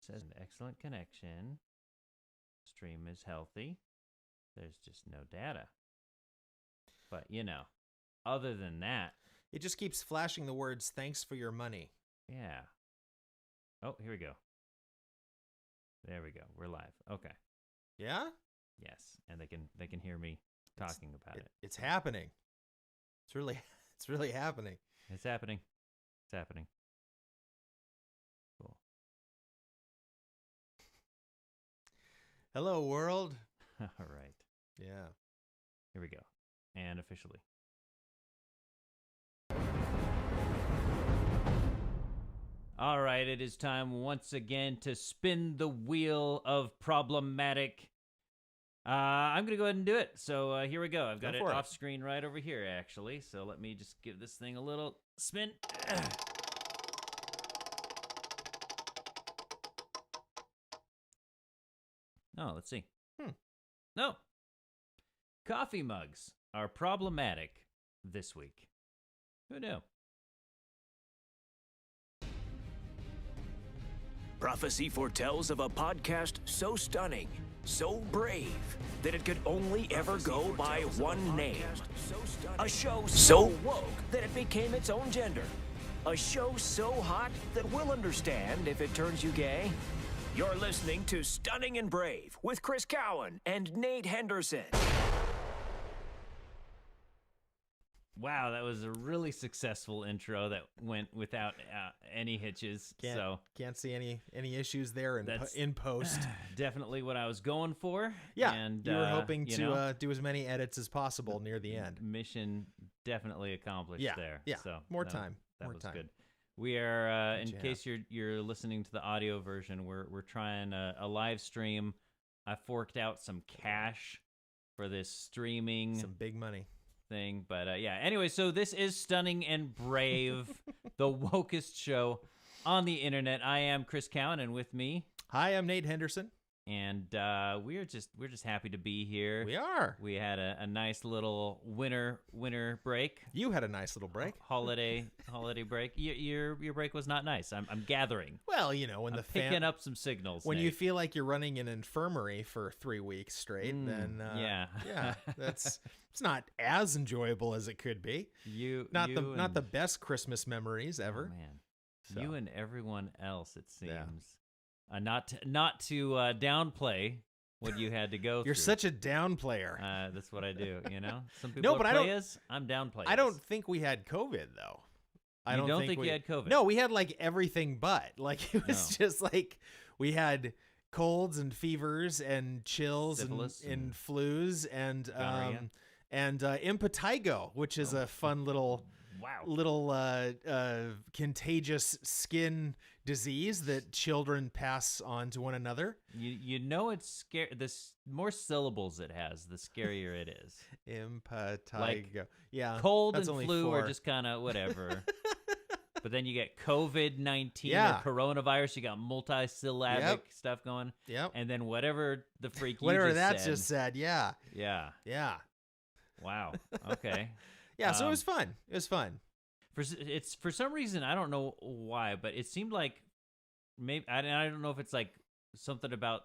says an excellent connection. Stream is healthy. There's just no data. But, other than that. It just keeps flashing the words, thanks for your money. Yeah. Oh, here we go. There we go. We're live. Okay. Yeah? Yes. And they can hear me talking about it. It's happening. It's really happening. It's happening. It's happening. Cool. Hello, world. All right. Yeah. Here we go. And officially. All right, it is time once again to spin the wheel of problematic. I'm going to go ahead and do it. So here we go. I've got it off screen right over here, actually. So let me just give this thing a little spin. Oh, let's see. No. Coffee mugs are problematic this week. Who knew? Prophecy foretells of a podcast so stunning, so brave, that it could only ever go by one name. A show so woke that it became its own gender. A show so hot that we'll understand if it turns you gay. You're listening to Stunning and Brave with Chris Cowan and Nate Henderson. Wow, that was a really successful intro that went without any hitches. Can't see any issues there in post. Definitely what I was going for. Yeah, and you were hoping to do as many edits as possible near the end. Mission definitely accomplished there. Yeah, so more time. That was good. We are, in case you're listening to the audio version, we're trying a live stream. I forked out some cash for this streaming. Some big money thing, but anyway, so this is Stunning and Brave, the wokest show on the internet. I am Chris Cowan, and with me, hi, I'm Nate Henderson, and we're just happy to be here. We are. We had a nice little winter break. You had a nice little break. Holiday break. Your break was not nice. I'm gathering. Well, when I'm picking up some signals. When Nate. you feel like you're running an infirmary for 3 weeks straight, then it's not as enjoyable as it could be. Not the best Christmas memories ever. Oh, man, so. You and everyone else, it seems. Yeah. Not to downplay what you had to go through. You're such a down player. That's what I do. Some people are players. I'm down players. I don't think we had COVID though. I don't think we had COVID. No, we had like everything but. Like it was just like we had colds and fevers and chills and flus and impetigo, which is a fun little contagious skin disease that children pass on to one another. It's scary. The more syllables it has, the scarier it is. Impetigo. Like, cold and flu are just kind of whatever. But then you get COVID-19 or coronavirus. You got multi-syllabic stuff going. Yep. And then whatever the freak you whatever just that said. just said. Yeah. Yeah. Yeah. Wow. Okay. So it was fun. It was fun. For some reason, I don't know why, but it seemed like maybe I don't know if it's like something about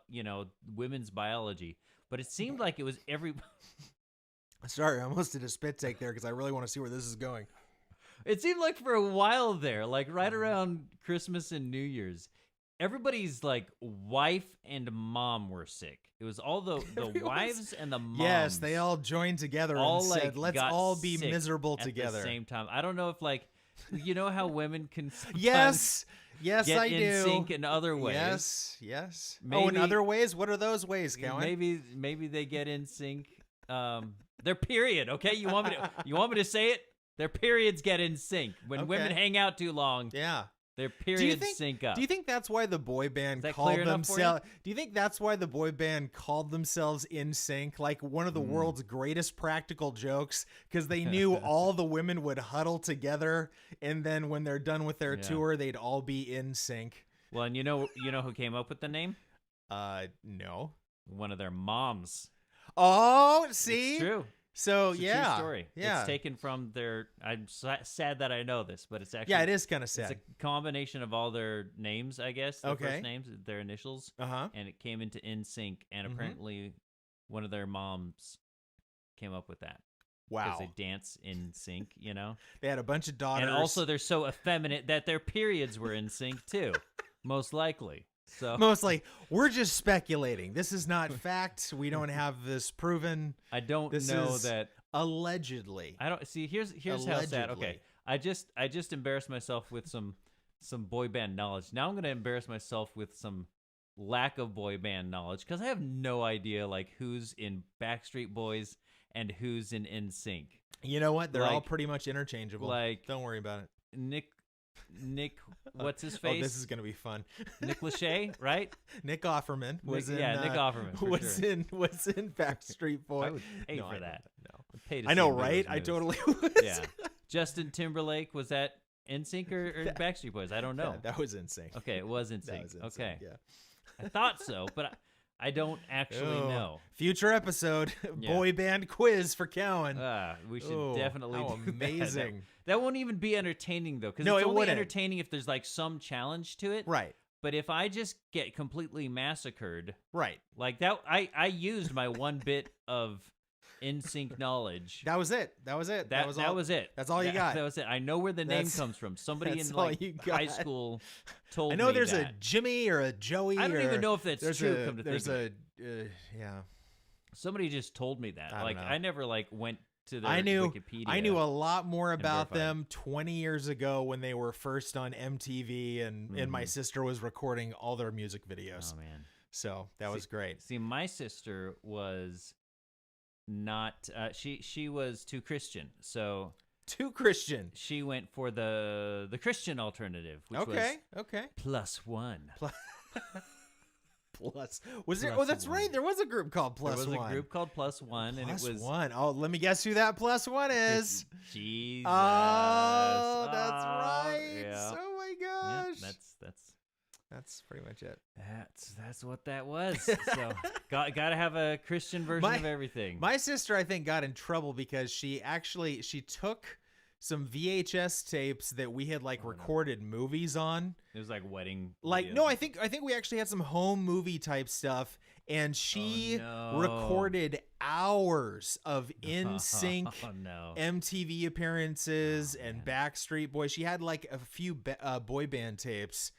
women's biology, but it seemed like it was every. Sorry, I almost did a spit take there because I really want to see where this is going. It seemed like for a while there, like right around Christmas and New Year's, everybody's like wife and mom were sick. It was all the wives and the moms. Yes, they all joined together and said, "Let's all be miserable together at the same time." I don't know if like, how women can yes, get I in do. sync in other ways. Yes. Maybe, in other ways. What are those ways, Cowan? Maybe they get in sync. Their period. Okay, you want me to say it? Their periods get in sync when women hang out too long. Yeah. Their periods sync up. Do you think that's why the boy band called themselves? Do you think that's why the boy band called themselves In Sync? Like one of the world's greatest practical jokes, because they knew all the women would huddle together, and then when they're done with their tour, they'd all be in sync. Well, and you know who came up with the name? No. One of their moms. Oh, see, it's true. So it's a yeah, true story. Yeah, it's taken from their. I'm sad that I know this, but it's actually it is kind of sad. It's a combination of all their names, I guess. Their first names, their initials, and it came into NSYNC, and apparently one of their moms came up with that. Wow, because they dance in sync, you know. They had a bunch of daughters, and also they're so effeminate that their periods were in sync too, most likely. So mostly, we're just speculating. This is not fact. We don't have this proven. I don't know that allegedly. I don't see. Here's allegedly. How sad. Okay, I just embarrassed myself with some boy band knowledge. Now I'm going to embarrass myself with some lack of boy band knowledge because I have no idea like who's in Backstreet Boys and who's in NSYNC. You know what? They're all pretty much interchangeable. Like, don't worry about it. Nick, what's his face? Oh, this is gonna be fun. Nick Lachey, right? Nick Offerman was in. Yeah, Nick Offerman was in Backstreet Boys. I would pay for that. No, I know, right? I totally would. Yeah. Justin Timberlake was that NSYNC or Backstreet Boys? I don't know. That was NSYNC. Okay, it was NSYNC. Okay, yeah. I thought so, but I don't actually know. Future episode, boy band quiz for Cowan. We should definitely do amazing. That won't even be entertaining, though, because it's only entertaining if there's, like, some challenge to it. Right. But if I just get completely massacred. Right. Like, that, I used my one bit of NSYNC knowledge. That was it. That was it. That was it. That's all you got. That was it. I know where the name comes from. Somebody in high school told me I know there's that. a Jimmy or a Joey. I don't even know if that's true. Come to there's think yeah. Somebody just told me that. I never went to their Wikipedia. I knew a lot more about them 20 years ago when they were first on MTV, and my sister was recording all their music videos. Oh man. So that was great. See, my sister was not she was too Christian. So too Christian. She went for the Christian alternative, which was Plus One. Plus was there? Oh, that's right. There was a group called Plus One. There was a group called Plus One, and it was One. Oh, let me guess who that Plus One is. Jesus. Oh, that's right. Yeah. Oh my gosh. Yeah, that's pretty much it. That's what that was. So got to have a Christian version of everything. My sister, I think, got in trouble because she took some VHS tapes that we had recorded movies on. It was like wedding. No, I think we actually had some home movie type stuff, and she recorded hours of NSYNC MTV appearances and Backstreet Boys. She had a few boy band tapes.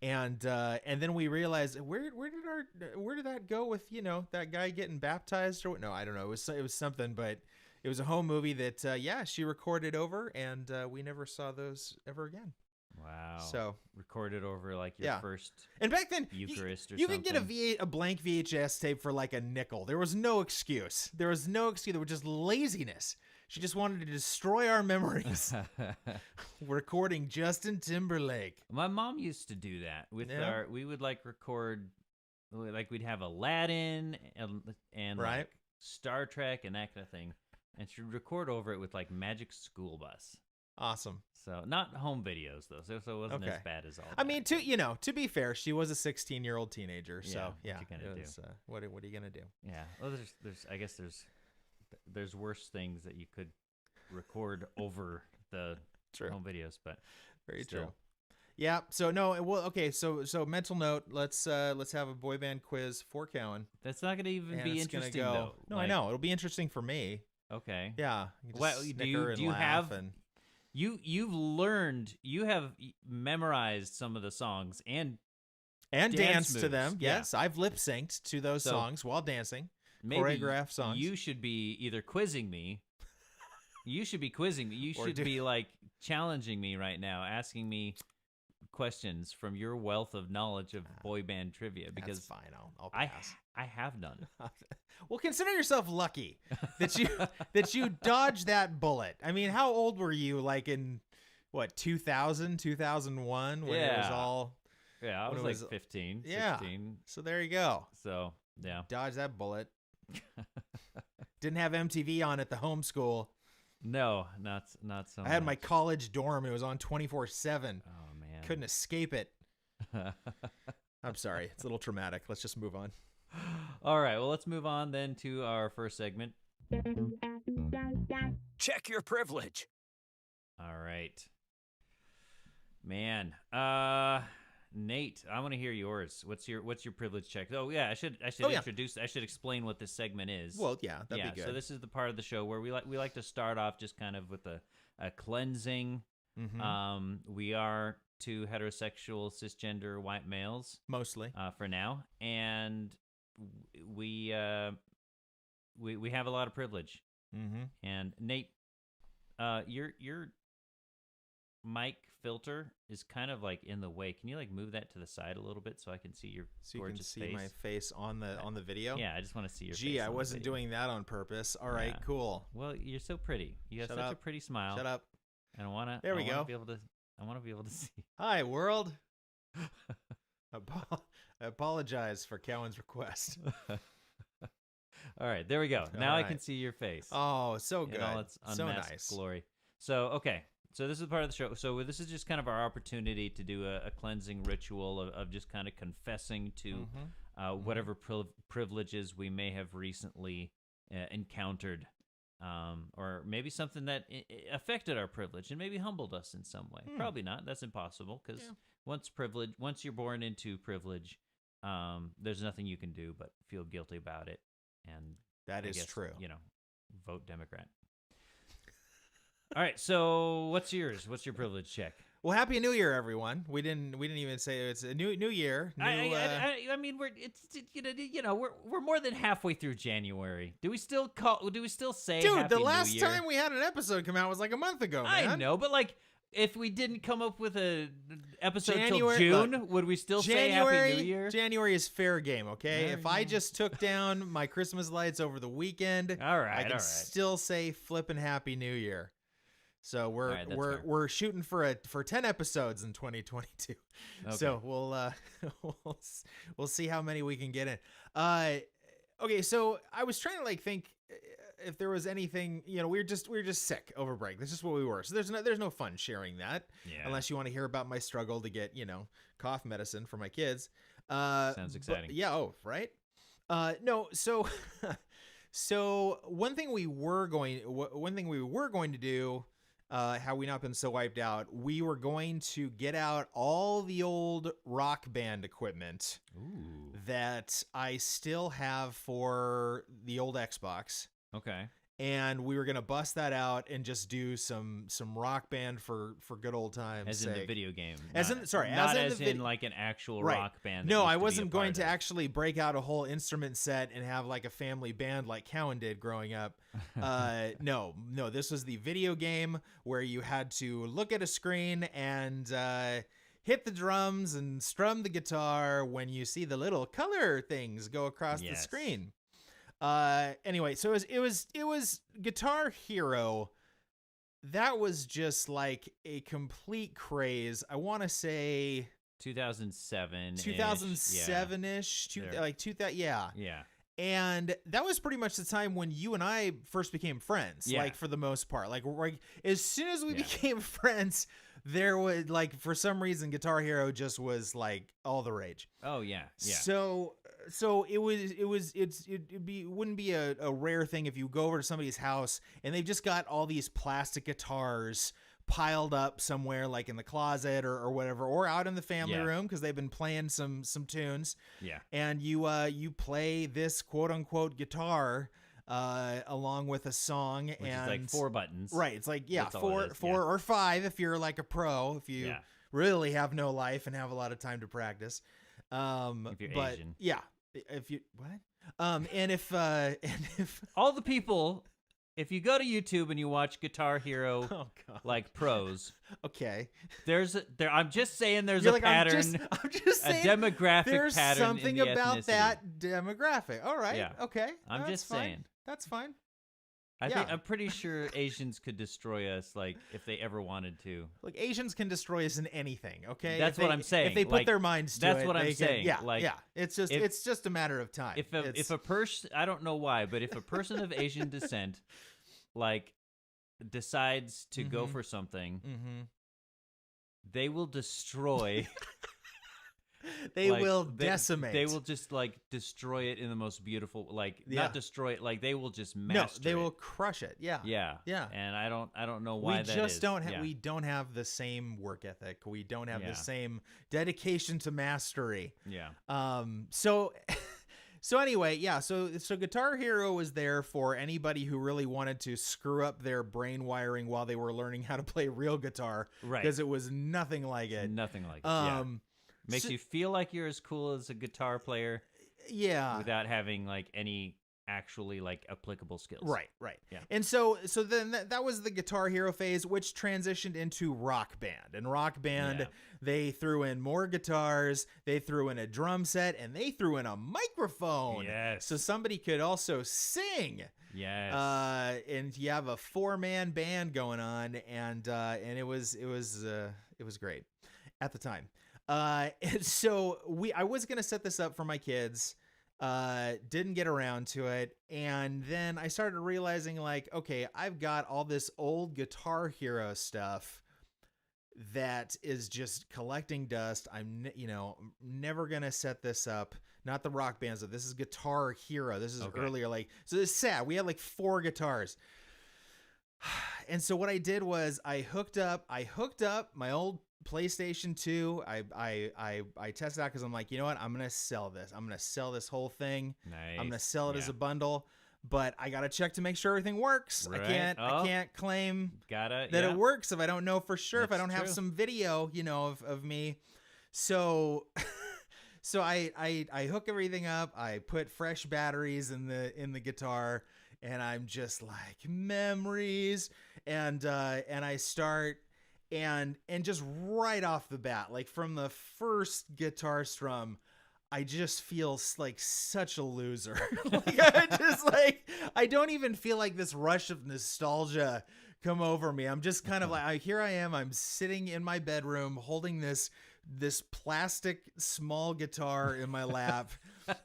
And then we realized where did that go with that guy getting baptized or no, I don't know, it was something, but it was a home movie that she recorded over, and we never saw those ever again. Wow. So recorded over your first and back then Eucharist you could get a blank VHS tape for a nickel. There was no excuse. There was just laziness. She just wanted to destroy our memories. Recording Justin Timberlake. My mom used to do that with we would record, we'd have Aladdin and right. Star Trek and that kind of thing. And she'd record over it with Magic School Bus. Awesome. So not home videos though, so it wasn't as bad as all that. I mean, to be fair, she was a 16-year-old teenager. So what you gonna do? What are you gonna do? Yeah. Well, there's worse things that you could record over the home videos, but very true. Yeah. So no. Well, okay. So mental note. Let's have a boy band quiz for Cowan. That's not gonna even be interesting though. No, I know it'll be interesting for me. Okay. Yeah. Well, do you have? You have memorized some of the songs and danced to them. Yes, I've lip synced to those songs while dancing. Choreographed songs. You should be either quizzing me. You should be quizzing me. You should be challenging me right now, asking me questions from your wealth of knowledge of boy band trivia. Because that's fine. I'll pass. I have none. Well, consider yourself lucky that you dodged that bullet. I mean, how old were you? In what, 2000, 2001 when it was all? Yeah, I was 15. Yeah. 16. So there you go. So yeah, dodged that bullet. Didn't have MTV on at the home school. No, not so. I had my college dorm. It was on 24/7. Oh man, couldn't escape it. I'm sorry, it's a little traumatic. Let's just move on. All right, well, let's move on then to our first segment. Check your privilege. All right. Man. Nate, I want to hear yours. What's your privilege check? Oh yeah, I should introduce. I should explain what this segment is. Well, yeah, that'd be good. So this is the part of the show where we like to start off just kind of with a cleansing. Mm-hmm. We are two heterosexual cisgender white males mostly for now, and we have a lot of privilege. Mm-hmm. And Nate, your mic filter is kind of like in the way. Can you like move that to the side a little bit so I can see your gorgeous face? So you can see my face on the video? Yeah, I just want to see your face. Gee, I wasn't doing that on purpose. All right, cool. Well, you're so pretty. You have such a pretty smile. Shut up. And I want to There we go. I want to be able to see. Hi, world. I apologize for Cowan's request. All right, there we go. Now I can see your face. Oh, so good. It's unmasked glory. So, okay. So this is part of the show. So this is just kind of our opportunity to do a cleansing ritual of just kind of confessing to whatever privileges we may have recently encountered, or maybe something that affected our privilege and maybe humbled us in some way. Probably not. That's impossible because once you're born into privilege, there's nothing you can do but feel guilty about it. And that is true. Vote Democrat. All right, so what's yours? What's your privilege check? Well, Happy New Year, everyone. We didn't even say it's a new year. I mean, we're more than halfway through January. Do we still say Dude, Happy the last New Year? time we had an episode come out was like a month ago, man. I know, but like if we didn't come up with an episode till June, would we still say Happy New Year? January is fair game, okay? If I just took down my Christmas lights over the weekend, I can still say flippin' Happy New Year. So we're shooting for 10 episodes in 2022. Okay. So we'll see how many we can get in. Okay, so I was trying to like think if there was anything, we were just sick over break. That's just what we were. So there's no fun sharing that unless you want to hear about my struggle to get, cough medicine for my kids. Sounds exciting. Right? No, so so one thing we were going to do, had we not been so wiped out, we were going to get out all the old Rock Band equipment that I still have for the old Xbox. Okay. And we were going to bust that out and just do some Rock Band for good old times. As in the video game. As in like an actual rock band. No, I wasn't going to actually break out a whole instrument set and have like a family band like Cowan did growing up. No, this was the video game where you had to look at a screen and hit the drums and strum the guitar when you see the little color things go across the screen. Anyway, so it was Guitar Hero. That was just like a complete craze. I want to say 2007 2007-ish, yeah. And that was pretty much the time when you and I first became friends, like for the most part. Like as soon as we became friends, there was like for some reason Guitar Hero just was like all the rage. Oh yeah. So it wouldn't be a rare thing if you go over to somebody's house and they've just got all these plastic guitars piled up somewhere like in the closet or whatever, or out in the family room because they've been playing some tunes. Yeah. And you play this quote unquote guitar along with a song, which and is like 4 buttons. Right. It's like four or 5 if you're like a pro, if you really have no life and have a lot of time to practice. If you're Asian. Yeah. If you and if all the people, if you go to YouTube and you watch Guitar Hero like pros, okay, I'm just saying there's a pattern. I'm just saying a demographic there's pattern. There's something about that demographic. All right, okay, I'm just saying that's fine. I'm pretty sure Asians could destroy us, like if they ever wanted to. Like Asians can destroy us in anything. Okay, that's what I'm saying. If they put their minds to it, that's what I'm saying. Yeah. It's just a matter of time. If a person, I don't know why, but if a person of Asian descent, like, decides to go for something, they will destroy They will decimate. They will just like destroy it in the most beautiful, not destroy it, like they will just master they will crush it. Yeah. And I don't know why that is. We don't have the same work ethic. We don't have the same dedication to mastery. Yeah. So anyway, so Guitar Hero was there for anybody who really wanted to screw up their brain wiring while they were learning how to play real guitar, right? Because it was nothing like it. Nothing like it. Makes you feel like you're as cool as a guitar player. Yeah. Without having like any actually like applicable skills. Right. Yeah. And so then that was the Guitar Hero phase, which transitioned into Rock Band. And Rock Band, they threw in more guitars, they threw in a drum set, and they threw in a microphone. Yes. So somebody could also sing. Yes. And you have a 4-man band going on, and it was great at the time. And so I was gonna set this up for my kids. Didn't get around to it, and then I started realizing, like, okay, I've got all this old Guitar Hero stuff that is just collecting dust. I'm never gonna set this up. Not the Rock Band stuff. This is Guitar Hero. This is earlier, like, so it's sad. We had like 4 guitars. And so what I did was I hooked up my old PlayStation 2. I tested out because I'm like, you know what? I'm gonna sell this. I'm gonna sell this whole thing. Nice. I'm gonna sell it as a bundle. But I gotta check to make sure everything works. Right. I can't claim that it works if I don't know for sure. If I don't have some video, of me. So I hook everything up. I put fresh batteries in the guitar, and I'm just like, memories, and I start. And just right off the bat, like from the first guitar strum, I just feel like such a loser. I don't even feel like this rush of nostalgia come over me. I'm just kind of like, here I am. I'm sitting in my bedroom holding this plastic small guitar in my lap.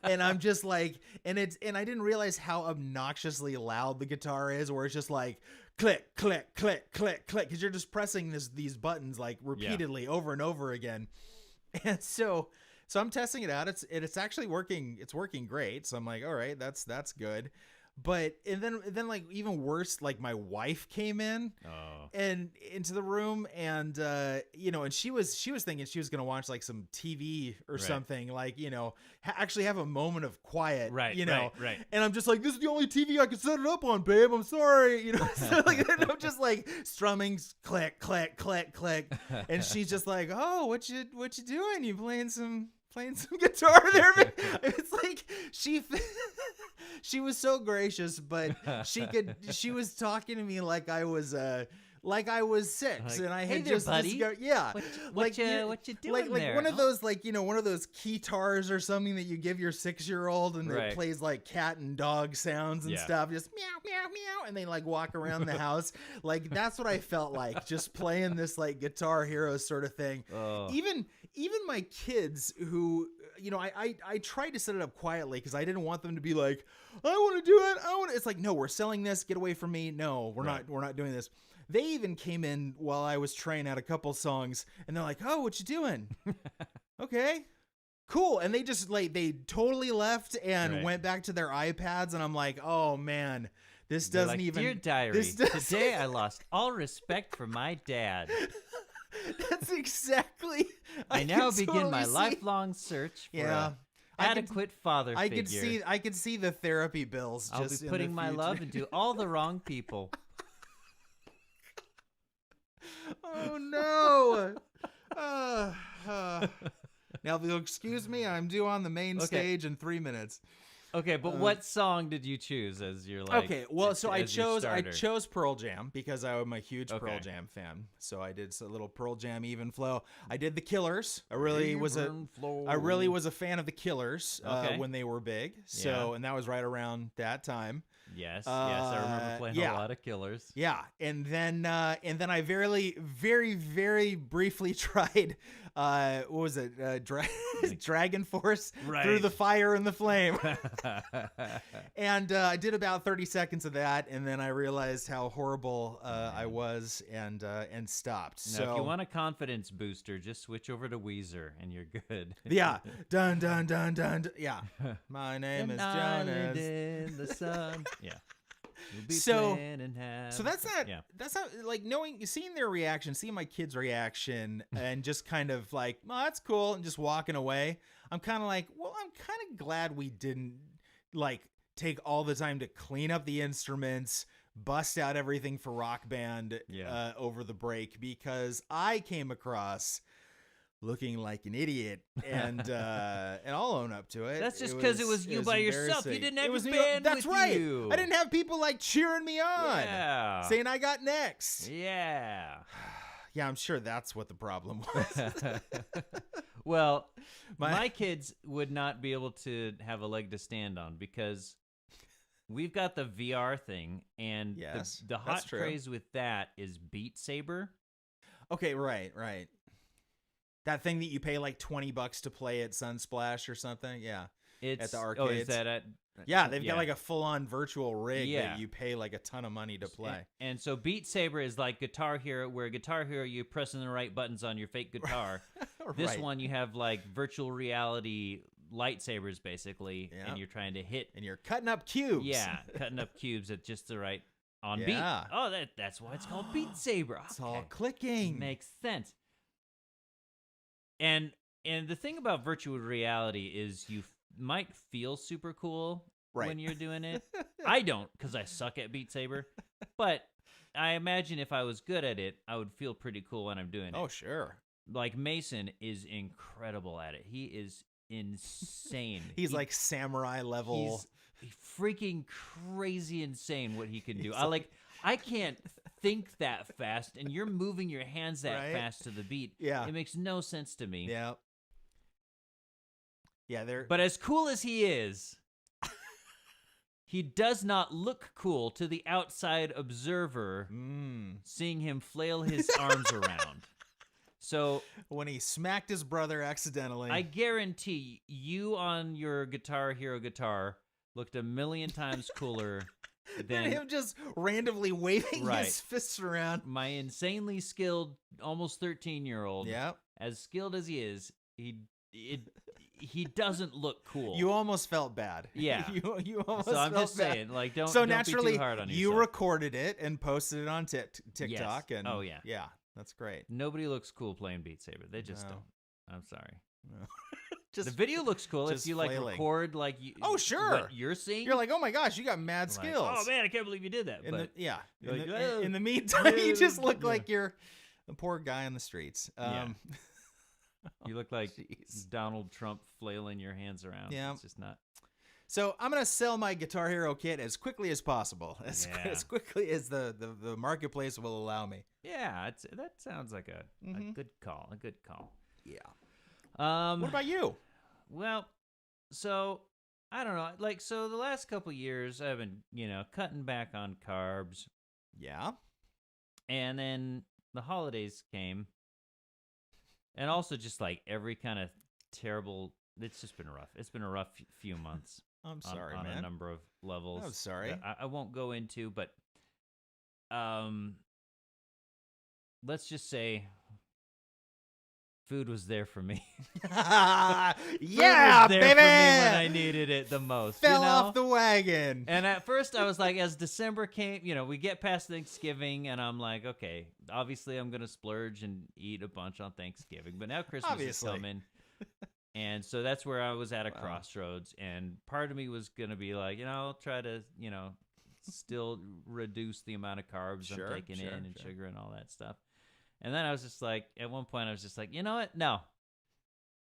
And I'm just like, and I didn't realize how obnoxiously loud the guitar is, where it's just like, click, click, click, click, click, because you're just pressing these buttons like repeatedly over and over again. And so I'm testing it out. It's actually working. It's working great. So I'm like, all right, that's good. But and then like even worse, like my wife came in and into the room, and and she was thinking she was gonna watch like some TV or something, like actually have a moment of quiet, right. And I'm just like, this is the only TV I can set it up on, babe. I'm sorry, So like, I'm just like strumming, click, click, click, click, and she's just like, oh, what you doing? You playing some guitar there? It's like she was so gracious, but she was talking to me like I was 6, and I had buddy. What you doing like there? one of those one of those keytars or something that you give your 6-year-old, and it plays like cat and dog sounds and stuff, just meow meow meow, and they like walk around the house. Like that's what I felt like, just playing this like Guitar Hero sort of thing. Even my kids, who I tried to set it up quietly because I didn't want them to be like, I want to do it. It's like, no, we're selling this. Get away from me. No, we're not doing this. They even came in while I was trying out a couple songs, and they're like, oh, what you doing? Okay, cool. And they just they totally left and went back to their iPads, and I'm like, oh man, this doesn't even. Dear diary, today I lost all respect for my dad. That's exactly. I now begin my lifelong search for an adequate father figure. I could see the therapy bills. I'll be putting my love into all the wrong people. Oh no! Now, if you'll excuse me, I'm due on the main stage in 3 minutes. Okay, but what song did you choose as your Okay, well, so I chose Pearl Jam because I'm a huge Pearl Jam fan. So I did a little Pearl Jam Even Flow. I did the Killers. I really was a fan of the Killers when they were big. So and that was right around that time. Yes, I remember playing a lot of Killers. Yeah, and then I very, very, very briefly tried what was it? Dragon Force Right. through the fire and the flame. And I did about 30 seconds of that, and then I realized how horrible I was, and stopped. Now, So if you want a confidence booster, just switch over to Weezer, and you're good. yeah, dun dun dun dun. Dun. Yeah, my name is An island Jonas. in the sun. Yeah. You'll be So- playing and have- So that's not Yeah. like seeing their reaction, seeing my kids' reaction, and just kind of like, oh, that's cool, and just walking away. I'm kind of like, well, I'm kind of glad we didn't like take all the time to clean up the instruments, bust out everything for Rock Band over the break, because I came across looking like an idiot, and I'll own up to it. That's just because it was you by yourself. You embarrassing. didn't have It was a me- band That's with right. you. I didn't have people like cheering me on, Yeah. saying I got next. Yeah. Yeah, I'm sure that's what the problem was. Well, My- my kids would not be able to have a leg to stand on because we've got the VR thing, and Yes, the that's hot true. craze with that is Beat Saber. Okay, right. That thing that you pay like $20 to play at Sunsplash or something. Yeah. It's the Oh, is arcades. that at? Yeah, they've got like a full-on virtual rig Yeah. that you pay like a ton of money to play. And so Beat Saber is like Guitar Hero, where Guitar Hero you're pressing the right buttons on your fake guitar. This Right. one you have like virtual reality lightsabers basically, Yeah. and you're trying to hit. And you're cutting up cubes. Yeah, cutting up cubes at just the right on Yeah. beat. Oh, that's why it's called Beat Saber. It's all Okay. clicking. Makes sense. And the thing about virtual reality is you might feel super cool Right. when you're doing it. I don't, because I suck at Beat Saber. But I imagine if I was good at it, I would feel pretty cool when I'm doing it. Oh, sure. Like Mason is incredible at it. He is insane. He's like samurai level. He's freaking crazy insane what he can do. I can't think that fast, and you're moving your hands that Right? fast to the beat. Yeah. It makes no sense to me. Yeah. Yeah, they're But as cool as he is, he does not look cool to the outside observer seeing him flail his arms around. So when he smacked his brother accidentally. I guarantee you on your Guitar Hero guitar looked a million times cooler than than him just randomly waving Right. his fists around. my insanely skilled almost 13-year-old. Yeah. As skilled as he is, he doesn't look cool. You almost felt bad. Yeah. you almost So I'm felt just bad. saying, like, don't naturally, be too hard on you yourself. recorded it and posted it on TikTok. And Oh, yeah. Yeah, that's great. Nobody looks cool playing Beat Saber. They just No. don't. I'm sorry. No. The video looks cool if just you like flailing. record like you. Oh, sure. What you're seeing. You're like, oh my gosh, you got mad Like, skills. oh man, I can't believe you did that. In But yeah. you're In, like, the, "Oh, in the meantime, you just look yeah. like you're the poor guy on the streets. Yeah. you look like Jeez. Donald Trump flailing your hands around. Yeah. It's just not. So I'm gonna sell my Guitar Hero kit as quickly as possible, as Yeah. quickly as the marketplace will allow me. Yeah, that sounds like a Mhm. good call. A good call. Yeah. What What about you? Well, so I don't know. Like, so the last couple years, I've been, cutting back on carbs, Yeah. and then the holidays came, and also just like every kind of terrible. It's just been rough. It's been a rough few months. I'm sorry, on man. a number of levels. I'm sorry. that I won't go into, but let's just say food was there for me. Yeah, Food was there baby. for me when I needed it the most. Fell you know? off the wagon. And at first I was like, as December came, we get past Thanksgiving, and I'm like, okay, obviously I'm gonna splurge and eat a bunch on Thanksgiving, but now Christmas Obviously. is coming. And so that's where I was at a Wow. crossroads, and part of me was gonna be like, I'll try to, still reduce the amount of carbs Sure, I'm taking sure, in and sure. sugar and all that stuff. And then I was just like, at one point I was just like, you know what? No.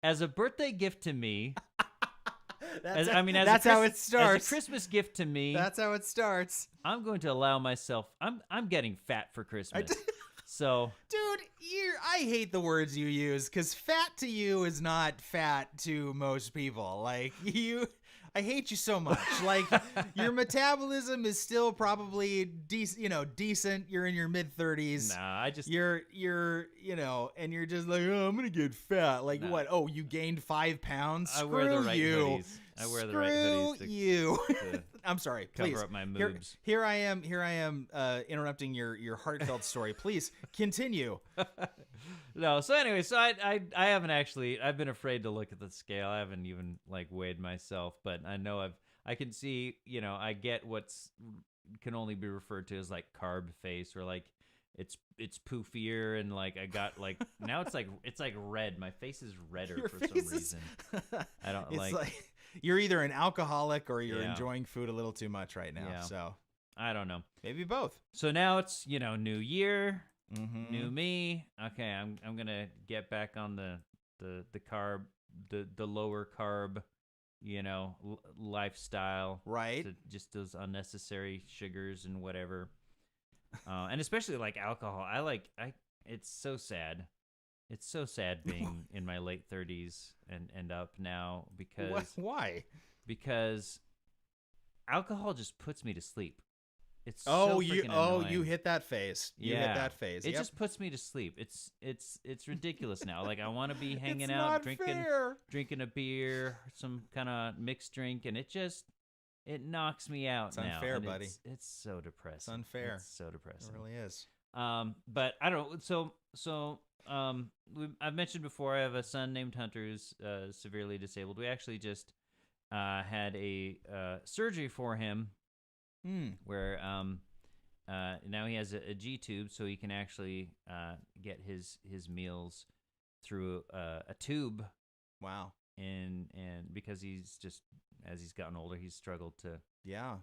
As a birthday gift to me, That's as how it starts. As a Christmas gift to me, That's how it starts. I'm going to allow myself. I'm getting fat for Christmas. So, dude, I hate the words you use because fat to you is not fat to most people. Like I hate you so much. Like your metabolism is still probably decent. You're in your mid 30s. Nah, you're and you're just like, oh, I'm gonna get fat. Like what? Oh, you gained 5 pounds. I wear the right hoodies. I wear the right hoodies. Screw you. I'm sorry. Please cover up my moobs. Here I am. Interrupting your heartfelt story. Please continue. No. So anyway, I haven't actually. I've been afraid to look at the scale. I haven't even like weighed myself, but I know I can see. I get what's can only be referred to as like carb face, or like it's poofier, and like I got like now it's like red. My face is redder for some reason. I don't like you're either an alcoholic or you're enjoying food a little too much right now. So I don't know. Maybe both. So now it's new year, new me. Okay, I'm gonna get back on the carb, the lower carb, lifestyle. Right. Just those unnecessary sugars and whatever. And especially like alcohol. It's so sad. It's so sad being in my late 30s and up now because why? Because alcohol just puts me to sleep. It's annoying. You hit that phase. You hit that phase. It just puts me to sleep. It's ridiculous now. Like I want to be hanging it's out, not drinking a beer, some kind of mixed drink, and it knocks me out. It's unfair, buddy. It's so depressing. It's unfair. It's so depressing. It really is. But I don't know. So I've mentioned before I have a son named Hunter who's severely disabled. We actually just had a surgery for him where now he has a G tube, so he can actually get his meals through a tube. Wow. And because he's just, as he's gotten older, he's struggled to. Yeah.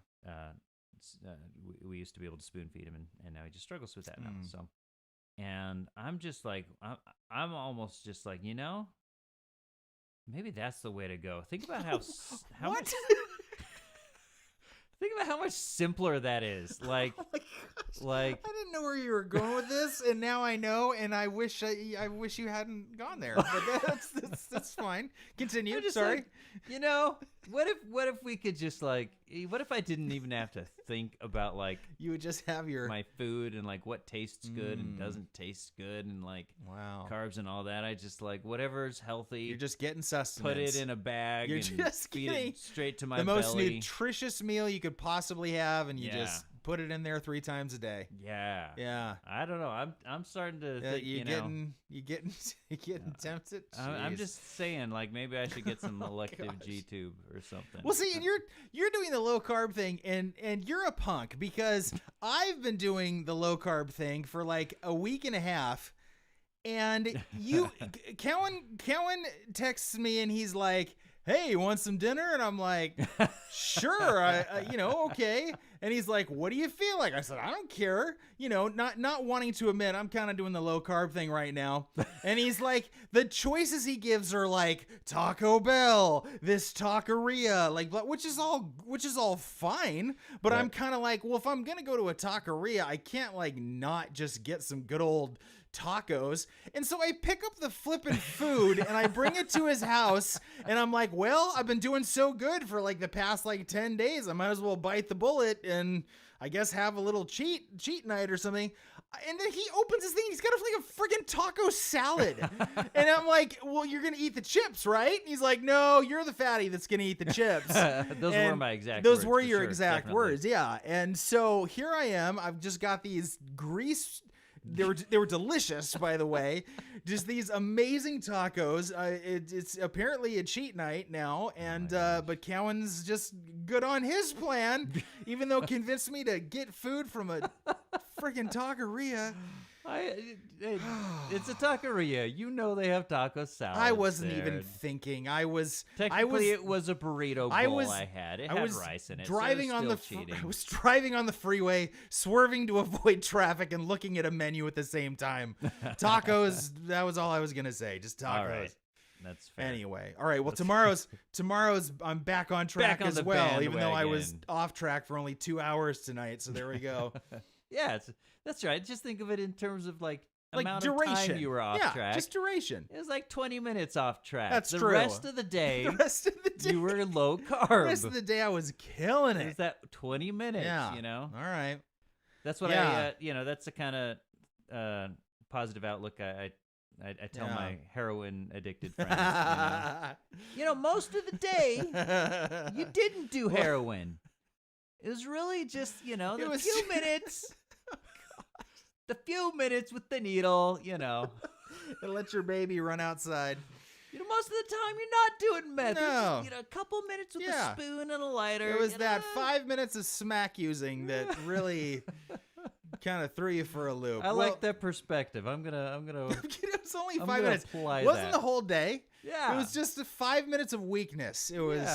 We used to be able to spoon feed him, and now he just struggles with that now. So, and I'm just like, I'm almost just like, maybe that's the way to go. Think about how much. Think about how much simpler that is. Like, I didn't know where you were going with this, and now I know, and I wish you hadn't gone there. But that's fine. Continue. Sorry. Like, what if we could just like, what if I didn't even have to think about like, you would just have my food and like what tastes good and doesn't taste good and like carbs and all that. I just like whatever's healthy. You're just getting sustenance. Put it in a bag. You're and just feed it straight to my the most belly. Nutritious meal you could possibly have, and you just put it in there 3 times a day. Yeah. I don't know. I'm starting to think, you're getting tempted. I'm just saying, like maybe I should get some elective G tube or something. Well, see, and you're doing the low carb thing, and you're a punk because I've been doing the low carb thing for like a week and a half, and Cowan texts me and he's like, hey, you want some dinner? And I'm like, sure, okay. And he's like, what do you feel like? I said, I don't care. Not wanting to admit I'm kind of doing the low carb thing right now. And he's like, the choices he gives are like Taco Bell, this taqueria, like, which is all fine. But right. I'm kind of like, well, if I'm going to go to a taqueria, I can't like not just get some good old tacos. And so I pick up the flippin' food and I bring it to his house, and I'm like, well, I've been doing so good for like the past like 10 days. I might as well bite the bullet and I guess have a little cheat night or something. And then he opens his thing. He's got like a friggin' taco salad. And I'm like, well, you're going to eat the chips, right? And he's like, no, you're the fatty that's going to eat the chips. Those were my exact words. Those were your exact words. Yeah. And so here I am. I've just got these they were delicious, by the way. Just these amazing tacos. It's apparently a cheat night now, and but Cowan's just good on his plan, even though convinced me to get food from a freaking taqueria. It's a taqueria. They have taco salad. I wasn't even thinking. It was a burrito bowl I had. It had rice in it. I was driving on the freeway, swerving to avoid traffic and looking at a menu at the same time. Tacos, that was all I was going to say. Just tacos. All right. That's fair. Anyway. All right. Well, tomorrow's I'm back on track as well, even though I was off track for only 2 hours tonight. So there we go. Yeah, that's right. Just think of it in terms of like amount duration. of time you were off track. Just duration. It was like 20 minutes off track. That's the true. Rest of the day, you were low carb. The rest of the day, I was killing it. It was that 20 minutes, you know? All right. That's what that's the kind of positive outlook I tell my heroin addicted friends. Most of the day, you didn't do heroin. It was really just, few minutes. The few minutes with the needle, And let your baby run outside. Most of the time you're not doing meth. No. Just, a couple minutes with a spoon and a lighter. It was that 5 minutes of smack using that really kind of threw you for a loop. I like that perspective. I'm gonna. It was only 5 minutes. It wasn't the whole day. Yeah. It was just 5 minutes of weakness. It was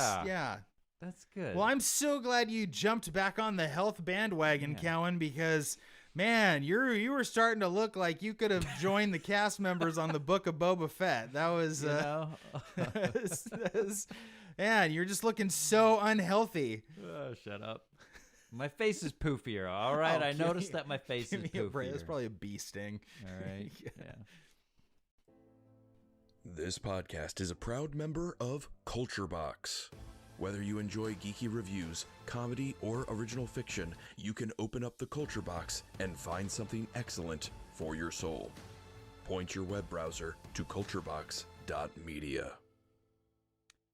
That's good. Well, I'm so glad you jumped back on the health bandwagon, Cowan, because man, you were starting to look like you could have joined the cast members on the Book of Boba Fett. That was, man, you're just looking so unhealthy. Oh, shut up. My face is poofier, all right? I noticed that my face is poofier. That's probably a bee sting. All right, yeah. This podcast is a proud member of Culture Box. Whether you enjoy geeky reviews, comedy, or original fiction, you can open up the Culture Box and find something excellent for your soul. Point your web browser to culturebox.media.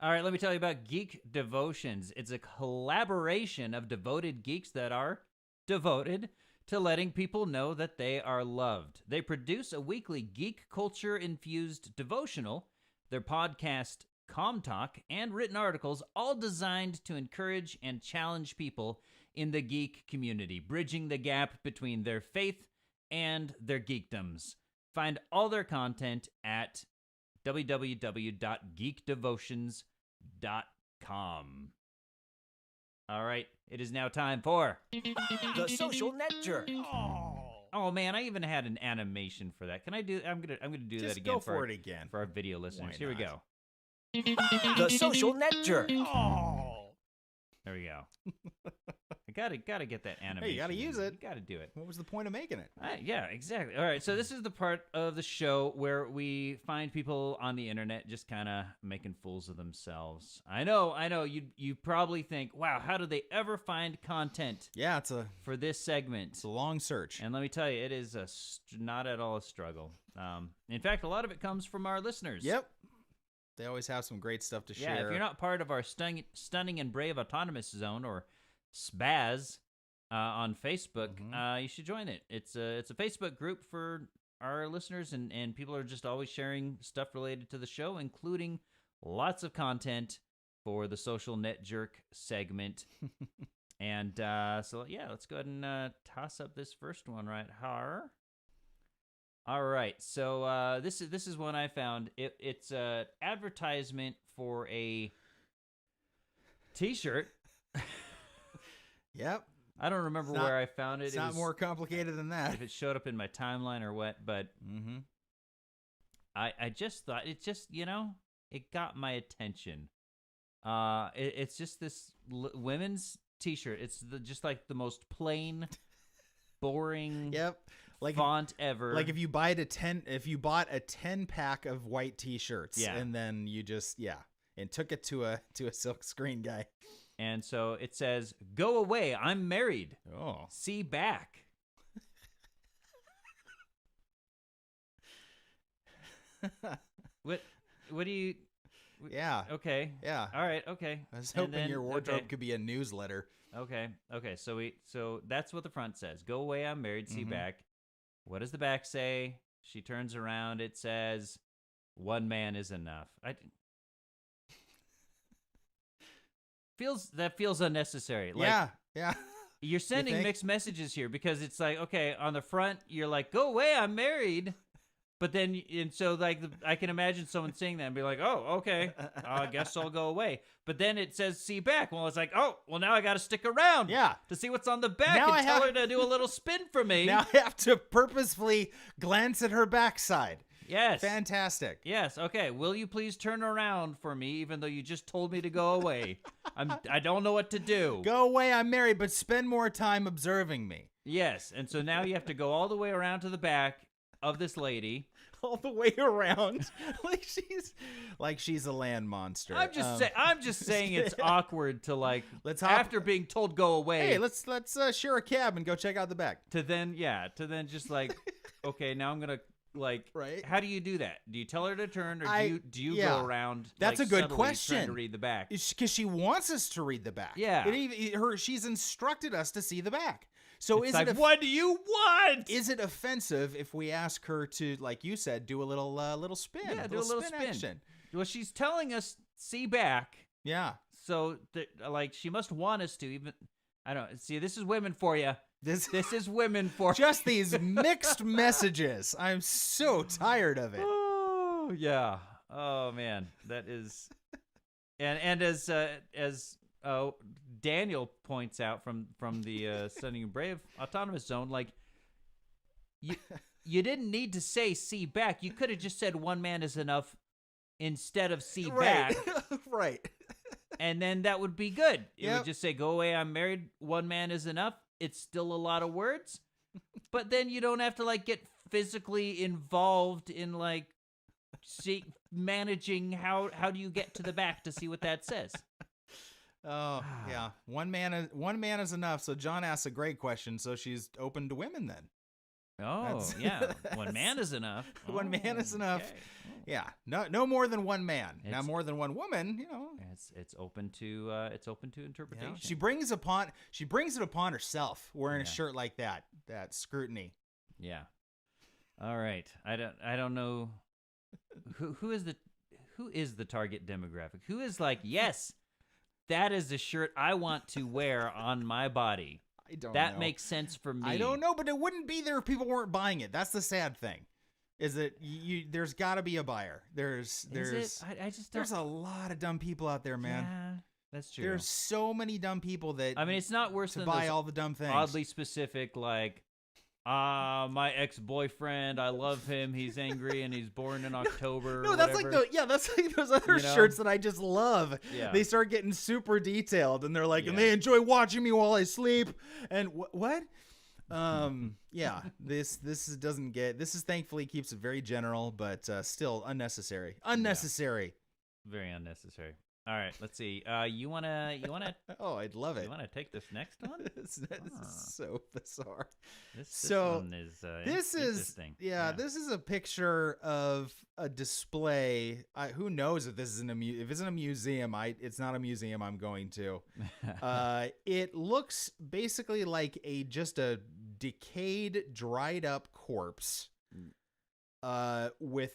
All right, let me tell you about Geek Devotions. It's a collaboration of devoted geeks that are devoted to letting people know that they are loved. They produce a weekly geek culture-infused devotional, their podcast, Com Talk, and written articles, all designed to encourage and challenge people in the geek community, bridging the gap between their faith and their geekdoms. Find all their content at www.geekdevotions.com. All right, it is now time for The Social Net Jerk. Oh man, I even had an animation for that. Can I do? I'm gonna do Just that again. Go for it again for our video listeners. Here we go. The Social Net Jerk. There we go. I gotta get that animation. Hey, you gotta use it. You gotta do it. What was the point of making it? Yeah, exactly. All right, so this is the part of the show where we find people on the internet just kind of making fools of themselves. I know. You probably think, wow, how do they ever find content? Yeah, for this segment. It's a long search. And let me tell you, it is not at all a struggle. In fact, a lot of it comes from our listeners. Yep. They always have some great stuff to share. Yeah, if you're not part of our Stunning and Brave Autonomous Zone, or SBAZ, on Facebook, you should join it. It's a Facebook group for our listeners, and people are just always sharing stuff related to the show, including lots of content for the Social Net Jerk segment. And so, yeah, let's go ahead and toss up this first one right here. All right, so this is one I found. It's an advertisement for a T-shirt. Yep. I don't remember where I found it. It's not more complicated than that. If it showed up in my timeline or what, but I just thought it just, it got my attention. It's just this women's T-shirt. It's just like the most plain, boring. Yep. Font ever. Like if you bought a 10 pack of white T-shirts, and then you just and took it to a silk screen guy. And so it says, "Go away, I'm married. Oh. See back." What do you? Yeah. Okay. Yeah. All right. Okay. I was hoping your wardrobe could be a newsletter. Okay. So that's what the front says. "Go away, I'm married. See back." What does the back say? She turns around. It says, "One man is enough." Feels unnecessary. Yeah. You're sending mixed messages here, because it's like, okay, on the front you're like, "Go away, I'm married," but then I can imagine someone saying that and be like, "Oh, okay, I guess I'll go away." But then it says "see back." Well, it's like, oh, well, now I got to stick around, to see what's on the back and tell her to do a little spin for me. Now I have to purposefully glance at her backside. Yes. Fantastic. Yes. Okay. Will you please turn around for me, even though you just told me to go away? I don't know what to do. Go away, I'm married, but spend more time observing me. Yes, and so now you have to go all the way around to the back of this lady. All the way around, like she's a land monster. I'm just saying it's awkward to after being told go away. Hey, let's share a cab and go check out the back. To then just okay, now I'm gonna right. How do you do that? Do you tell her to turn, or do you go around? That's a good question. Trying to read the back because she wants us to read the back. Yeah, she's instructed us to see the back. So what do you want? Is it offensive if we ask her to, like you said, do a little spin? Yeah, do a little spin action. Well, she's telling us see back. Yeah. So she must want us to even. I don't see. This is women for you. This is women for just these mixed messages. I'm so tired of it. Oh yeah. Oh man, that is. And as Daniel points out from the Stunning and Brave Autonomous Zone, you didn't need to say see back. You could have just said one man is enough instead of see back. Right. And then that would be good. It would just say go away, I'm married, one man is enough. It's still a lot of words. But then you don't have to get physically involved in managing how do you get to the back to see what that says. Oh yeah, one man is enough. So John asks a great question. So she's open to women then. Oh yeah, one man is enough. One man is enough. Okay. Yeah, no more than one man. Now more than one woman. It's open to interpretation. She brings it upon herself wearing a shirt like that. That scrutiny. Yeah. All right. I don't know who is the target demographic. Who is yes. That is a shirt I want to wear on my body. I don't know. That makes sense for me. I don't know, but it wouldn't be there if people weren't buying it. That's the sad thing. Is that there's got to be a buyer. There's I just don't. There's a lot of dumb people out there, man. Yeah, that's true. There's so many dumb people that it's not worse than buy all the dumb things. Oddly specific my ex-boyfriend, I love him, he's angry and he's born in October. No, that's that's like those other shirts that I just love. Yeah. They start getting super detailed and they're and they enjoy watching me while I sleep. And what? This thankfully keeps it very general, but still unnecessary. Unnecessary. Yeah. Very unnecessary. All right, let's see. You wanna? Oh, I'd love it. You wanna take this next one? This is so bizarre. This one is interesting. This is a picture of a display. Who knows if this is if it's in a museum? It's not a museum I'm going to. It looks basically like just a decayed, dried up corpse, with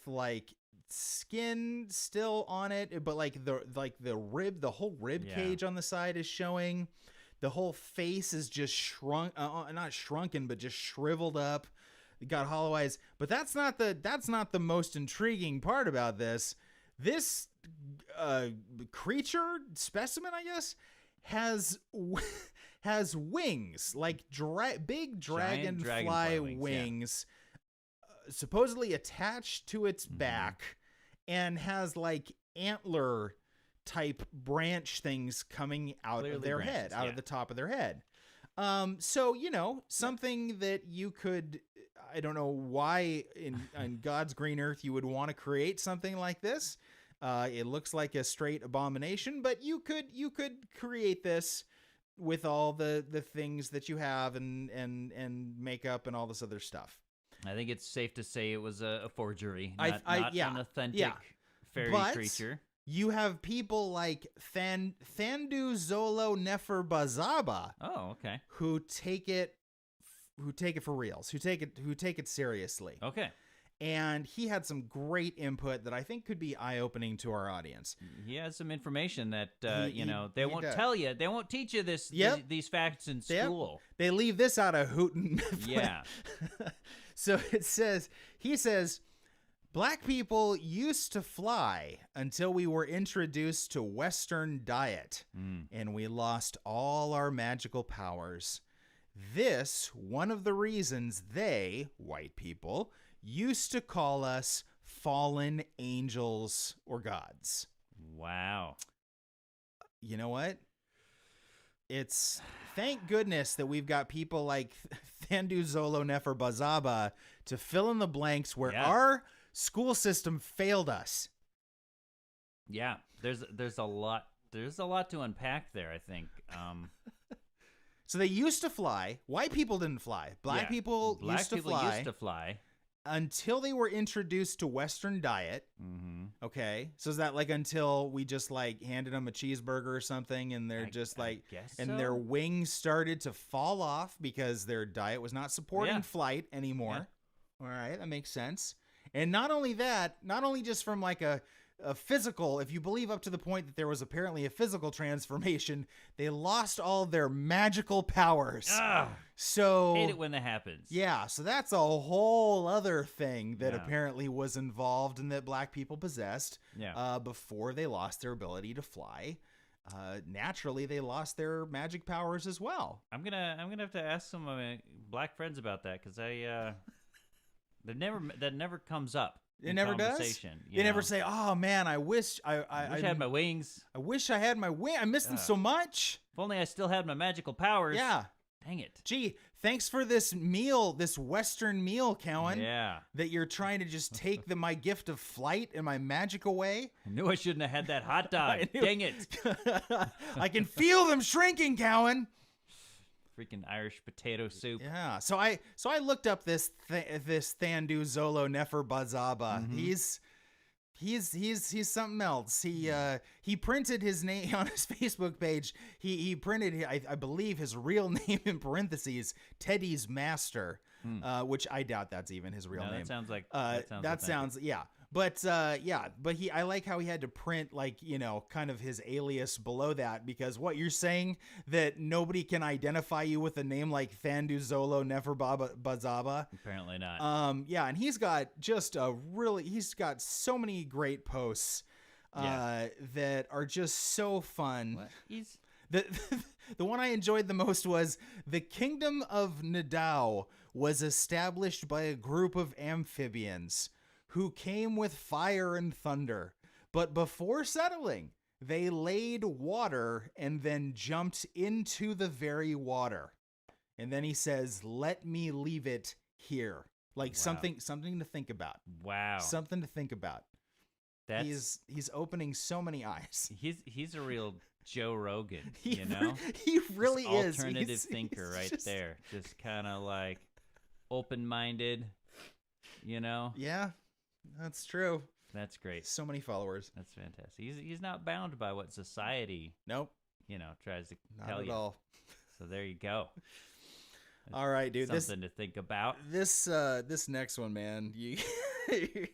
skin still on it, but the whole rib cage on the side is showing. The whole face is just not shrunken, but just shriveled up. It got hollow eyes. But that's not the most intriguing part about this. This creature specimen, I guess, has wings, big dragonfly wings. Supposedly attached to its back, and has antler type branch things coming out of their head, out of the top of their head. So something that you could, I don't know why in God's green earth you would want to create something like this. It looks like a straight abomination, but you could create this with all the things that you have and makeup and all this other stuff. I think it's safe to say it was a forgery, not an authentic fairy creature. You have people like Thandu Zolo Neferbazaba. Oh, okay. Who take it for reals, who take it seriously. Okay. And he had some great input that I think could be eye-opening to our audience. He has some information that they won't tell you. They won't teach you these facts in school. They leave this out of Houghton Mifflin. Yeah. So he says, Black people used to fly until we were introduced to Western diet, and we lost all our magical powers. This, one of the reasons they, white people, used to call us fallen angels or gods. Wow. You know what? It's thank goodness that we've got people like Thandu Zolo Nefer Bazaba to fill in the blanks where our school system failed us. Yeah, there's a lot to unpack there, I think. So they used to fly. White people didn't fly. Black people used to fly until they were introduced to Western diet. Mm-hmm. Okay, so is that like until we just like handed them a cheeseburger or something, and they're their wings started to fall off because their diet was not supporting flight anymore. Yeah. All right, that makes sense. And not only that, not only just from like a physical, if you believe up to the point that there was apparently a physical transformation, they lost all their magical powers. So hate it when that happens. Yeah, so that's a whole other thing that apparently was involved and that black people possessed before they lost their ability to fly. Naturally, they lost their magic powers as well. I'm gonna have to ask some of my black friends about that because that never comes up. It never does. They never say, "Oh man, I wish I had my wings. I wish I had my wing. I miss them so much. If only I still had my magical powers." Yeah. Dang it. Gee, thanks for this meal, this Western meal, Cowan. Yeah. That you're trying to just take my gift of flight and my magic away. I knew I shouldn't have had that hot dog. Dang it. I can feel them shrinking, Cowan. Freaking Irish potato soup. Yeah. So I looked up this Thandu Zolo Nefer Bazaba. Mm-hmm. He's something else. He printed his name on his Facebook page. He printed I believe his real name in parentheses, Teddy's Master, which I doubt that's even his real name. That sounds like that sounds yeah. But I like how he had to print kind of his alias below that, because what you're saying that nobody can identify you with a name like Thandu Zolo Nefer Bazaba. Apparently not. And he's got so many great posts that are just so fun. What? The one I enjoyed the most was the Kingdom of Nadao was established by a group of amphibians who came with fire and thunder, but before settling, they laid water and then jumped into the very water. And then he says, "Let me leave it here." Like something to think about. Wow. Something to think about. He's opening so many eyes. He's a real Joe Rogan, he really is. Alternative thinker right there. Just kind of like open-minded, Yeah. That's true. That's great. So many followers. That's fantastic. He's not bound by what society, tries to tell you. Not at all. So there you go. All right, dude. Something to think about. This next one, man. This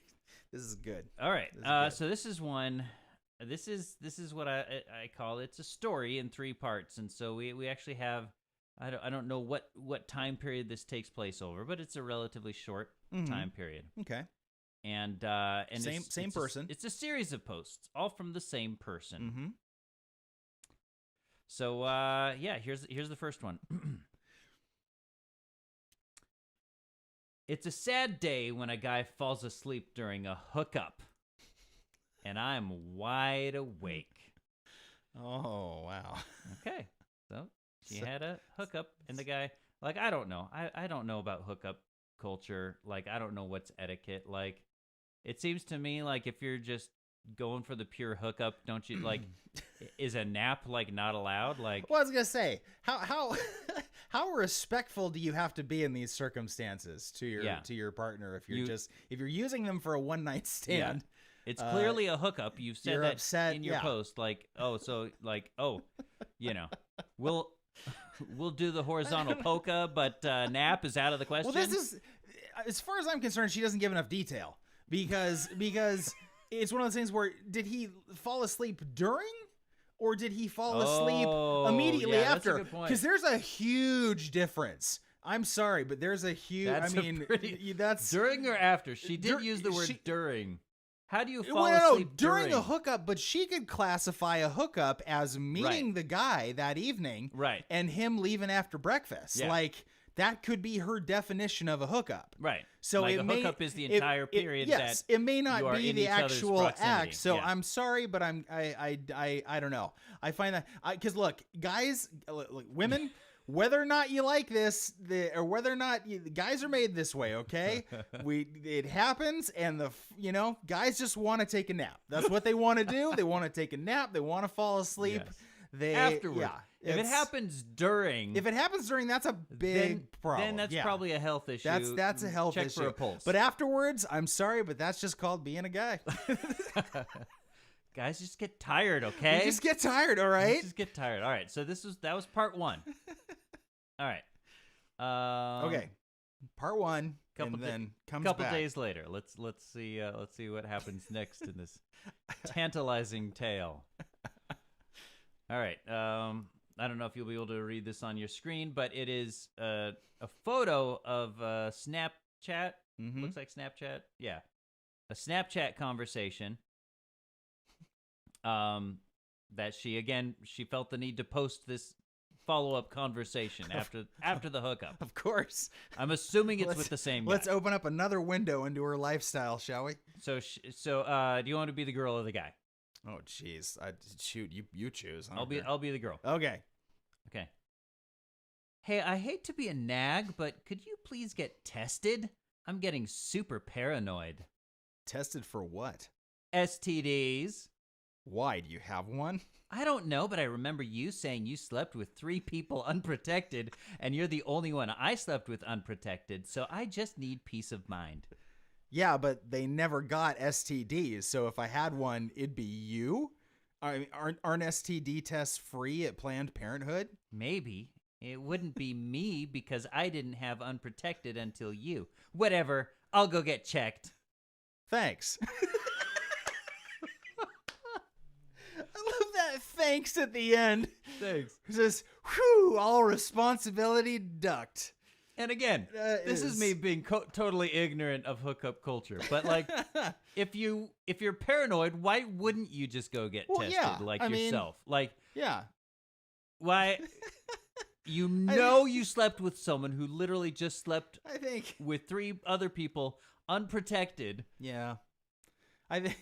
is good. All right. So this is one. This is what I call it's a story in 3 parts, and so we actually have. I don't know what time period this takes place over, but it's a relatively short time period. Okay. And same person. It's a series of posts, all from the same person. Mm-hmm. So here's the first one. It's a sad day when a guy falls asleep during a hookup, and I'm wide awake. Oh wow. Okay, so she had a hookup, and the guy, like, I don't know. I don't know about hookup culture. Like, I don't know what's etiquette. Like, it seems to me like if you're just going for the pure hookup, don't you, like, is a nap, like, not allowed? Like, well, I was gonna say, how how respectful do you have to be in these circumstances to your partner if you're using them for a one night stand? Yeah. It's clearly a hookup. You've said that upset, in your post, like, we'll do the horizontal polka, but nap is out of the question. Well, this is, as far as I'm concerned, she doesn't give enough detail because it's one of those things where, did he fall asleep during, or did he fall asleep immediately after? Because there's a huge difference. I'm sorry, but there's a huge. That's during or after. She did use the word during. How do you fall asleep during a hookup? But she could classify a hookup as meeting the guy that evening, right, and him leaving after breakfast. Yeah. Like, that could be her definition of a hookup, right? So like a hookup is the entire period. Yes, that it may not be the actual act. So yeah. I'm sorry, but I don't know. I find that because look, guys, women whether or not you like this, or whether or not the guys are made this way, okay? It happens, and guys just want to take a nap. That's what they want to do. They want to take a nap. They want to fall asleep. Yes. Afterward. Yeah. If it happens during, that's a big problem. Then that's probably a health issue. That's a health issue. Check for a pulse. But afterwards, I'm sorry, but that's just called being a guy. Guys, just get tired, okay? We just get tired, all right? Just get tired. All right. So that was part 1. All right. Okay. Part 1, and then comes back. A couple back. Days later. Let's see what happens next in this tantalizing tale. All right. I don't know if you'll be able to read this on your screen, but it is a photo of Snapchat. Mm-hmm. Looks like Snapchat. Yeah. A Snapchat conversation. That she felt the need to post this follow-up conversation after the hookup. Of course. I'm assuming it's with the same guy. Let's open up another window into her lifestyle, shall we? So do you want to be the girl or the guy? Oh, jeez. Shoot, you choose. I'll be the girl. Okay. Hey, I hate to be a nag, but could you please get tested? I'm getting super paranoid. Tested for what? STDs. Why? Do you have one? I don't know, but I remember you saying you slept with 3 people unprotected, and you're the only one I slept with unprotected, so I just need peace of mind. Yeah, but they never got STDs, so if I had one, it'd be you? Aren't STD tests free at Planned Parenthood? Maybe. It wouldn't be me because I didn't have unprotected until you. Whatever. I'll go get checked. Thanks. I love that thanks at the end. Thanks. It says, whew, all responsibility ducked. And again, this is me being totally ignorant of hookup culture. But like, if you're paranoid, why wouldn't you just go get tested yourself? Why? You slept with someone who literally just slept. I think with 3 other people unprotected. Yeah, I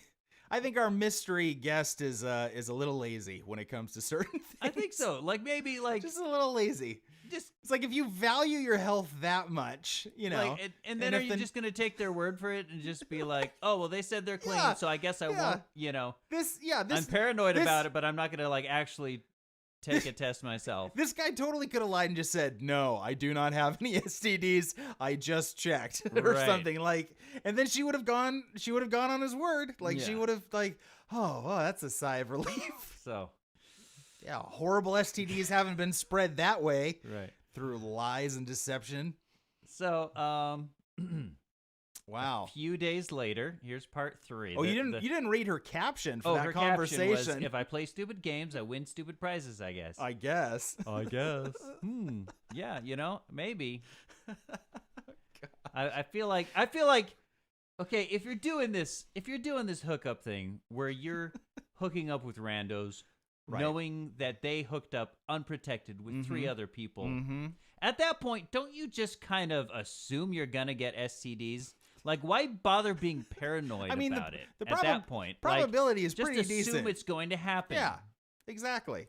think our mystery guest is a little lazy when it comes to certain things. I think so. Like maybe just a little lazy. It's like if you value your health that much, and then are you just going to take their word for it and just be like, oh, well, they said they're clean, so I guess I won't, I'm paranoid about it, but I'm not going to actually take a test myself. This guy totally could have lied and just said, no, I do not have any STDs. I just checked or something and then she would have gone on his word. She would have oh, that's a sigh of relief. So. Yeah, horrible STDs haven't been spread that way. Right. Through lies and deception. So, wow. A few days later, here's part 3. Oh, you didn't read her caption for that conversation. Caption was, if I play stupid games, I win stupid prizes, I guess. I guess. Yeah, maybe. I feel like okay, if you're doing this hookup thing where you're hooking up with randos, knowing that they hooked up unprotected with 3 other people. Mm-hmm. At that point, don't you just kind of assume you're going to get STDs? Why bother being paranoid about it at that point? Probability is pretty decent. Just assume it's going to happen. Yeah, exactly.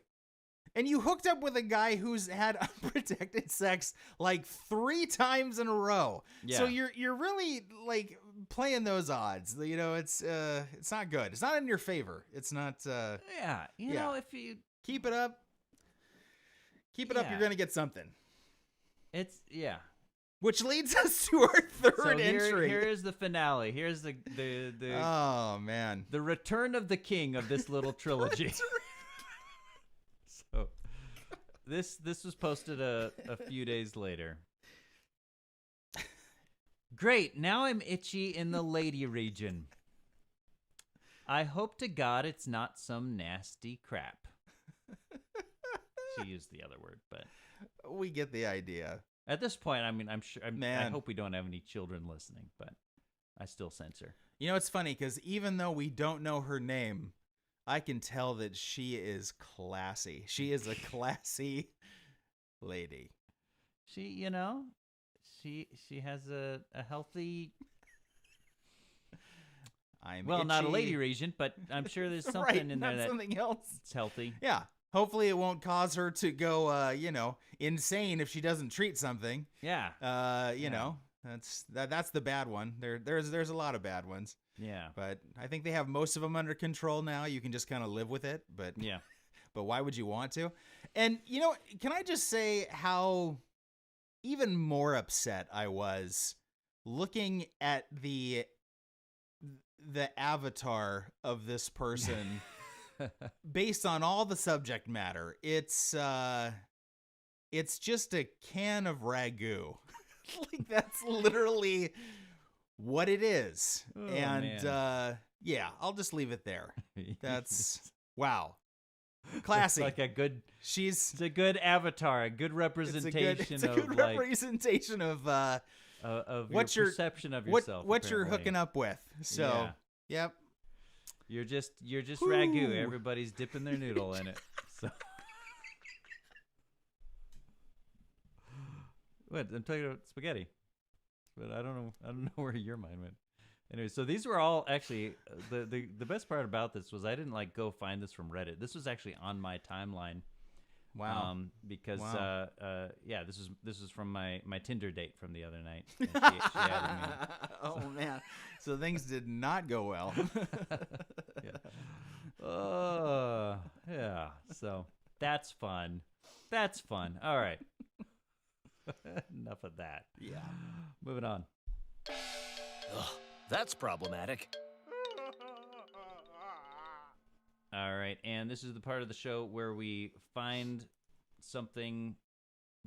And you hooked up with a guy who's had unprotected sex 3 times in a row. Yeah. So you're really playing those odds. It's not good. It's not in your favor. It's not. If you keep it up, you're gonna get something. Which leads us to our third entry. Here is the finale. Here's the oh man, the return of the king of this little trilogy. So this was posted a few days later. Great, now I'm itchy in the lady region. I hope to God it's not some nasty crap. She used the other word, but we get the idea. At this point, I'm sure. I hope we don't have any children listening, but I still censor. It's funny because even though we don't know her name, I can tell that she is classy. She is a classy lady. She has a healthy. I'm well, itchy. not a lady region, but I'm sure there's something in there that something else. It's healthy. Yeah, Hopefully it won't cause her to go, insane if she doesn't treat something. Yeah. You know, that's the bad one. There's a lot of bad ones. Yeah. But I think they have most of them under control now. You can just kind of live with it. But yeah. But why would you want to? And, can I just say how even more upset I was looking at the avatar of this person based on all the subject matter. It's just a can of ragu. Like, that's literally what it is. Oh, and yeah, I'll just leave it there. That's wow. Classy. It's like it's a good avatar, a good representation it's a good representation of what's your perception of yourself. What you're hooking up with. So, yeah. Yep. You're just ragu. Everybody's dipping their noodle in it. So what? I'm talking about spaghetti. But I don't know where your mind went. Anyway, so these were all actually the best part about this was I didn't go find this from Reddit. This was actually on my timeline. Wow. Because this was from my Tinder date from the other night. And she added me. Oh man. So things did not go well. Yeah. Yeah. So that's fun. All right. Enough of that. Yeah. Moving on. Ugh, that's problematic. All right, and this is the part of the show where we find something,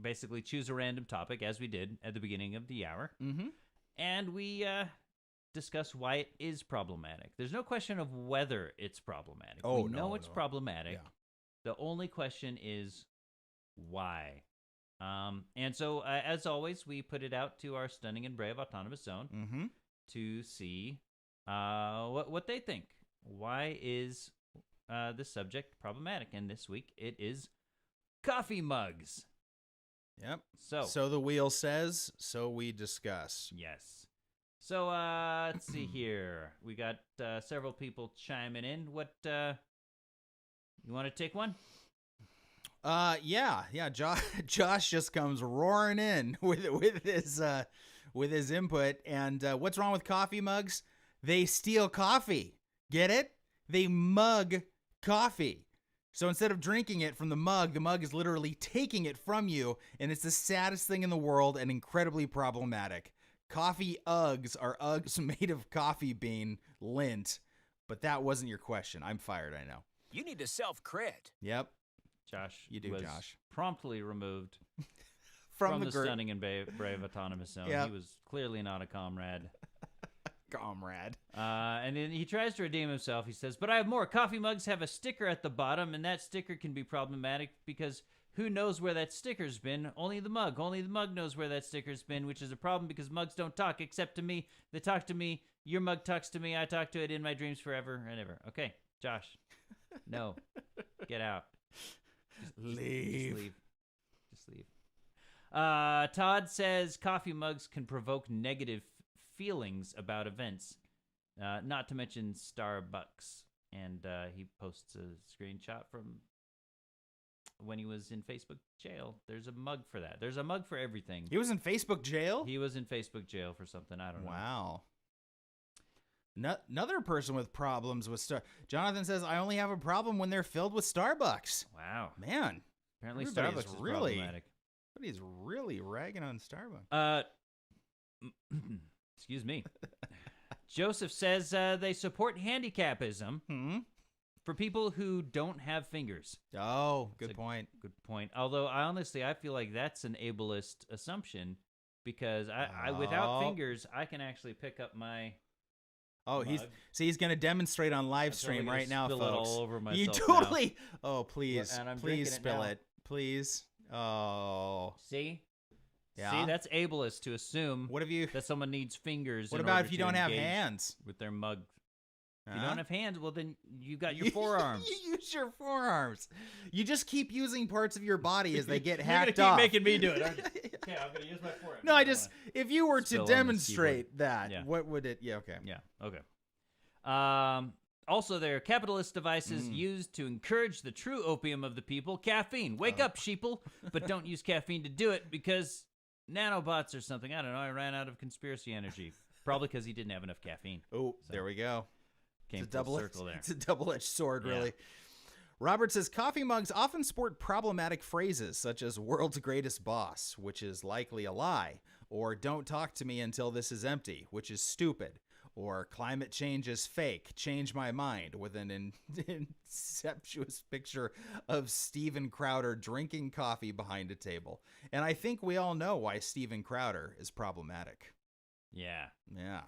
basically choose a random topic, as we did at the beginning of the hour, and we discuss why it is problematic. There's no question of whether it's problematic. We know it's problematic. Yeah. The only question is why. And so, as always, we put it out to our Stunning and Brave Autonomous Zone to see what they think. Why is this subject problematic? And this week, it is coffee mugs. Yep. So the wheel says, so we discuss. Yes. So let's see here. We got several people chiming in. What you want to take one? Yeah. Josh just comes roaring in with his input. And what's wrong with coffee mugs? They steal coffee. Get it? They mug coffee. So instead of drinking it from the mug is literally taking it from you, and it's the saddest thing in the world and incredibly problematic. Coffee Uggs are Uggs made of coffee bean lint, but that wasn't your question. I'm fired, I know. You need to self-crit. Yep. Josh was promptly removed from the Stunning and Brave Autonomous Zone. Yep. He was clearly not a comrade. And then he tries to redeem himself. He says, but I have more. Coffee mugs have a sticker at the bottom, and that sticker can be problematic because who knows where that sticker's been? Only the mug. Only the mug knows where that sticker's been, which is a problem because mugs don't talk except to me. They talk to me. Your mug talks to me. I talk to it in my dreams forever and ever. Okay, Josh. No. Get out. Leave. Just leave. Todd says coffee mugs can provoke negative feelings about events, not to mention Starbucks. And he posts a screenshot from when he was in Facebook jail. There's a mug for that. There's a mug for everything. He was in Facebook jail? He was in Facebook jail for something. I don't know. Wow. Another person with problems with Jonathan says, I only have a problem when they're filled with Starbucks. Wow. Man. Apparently Starbucks is problematic. But he's really ragging on Starbucks. Excuse me. Joseph says they support handicapism for people who don't have fingers. Oh, good point. Good point. Although, I feel like that's an ableist assumption because I without fingers, I can actually pick up my... Oh, he's going to demonstrate on live stream right now, folks. It all over myself. You totally. Now. Oh, please spill it. Please. Oh. See? Yeah. See, that's ableist to assume that someone needs fingers. What about if you don't have hands? With their mug. If you don't have hands, well, then you got your forearms. You use your forearms. You just keep using parts of your body as they get hacked off. You're making me do it, aren't you? Okay, I'm going to use my forearm. No, if you were to demonstrate that, what would it... Yeah, okay. Yeah, okay. Also, they're capitalist devices used to encourage the true opium of the people, caffeine. Wake up, sheeple. But don't use caffeine to do it because nanobots or something. I don't know. I ran out of conspiracy energy. Probably because he didn't have enough caffeine. Oh, so there we go. Came full circle there. It's a double-edged sword, really. Robert says, coffee mugs often sport problematic phrases such as world's greatest boss, which is likely a lie, or don't talk to me until this is empty, which is stupid, or climate change is fake, change my mind, with an inceptuous picture of Steven Crowder drinking coffee behind a table. And I think we all know why Steven Crowder is problematic. Yeah. Yeah.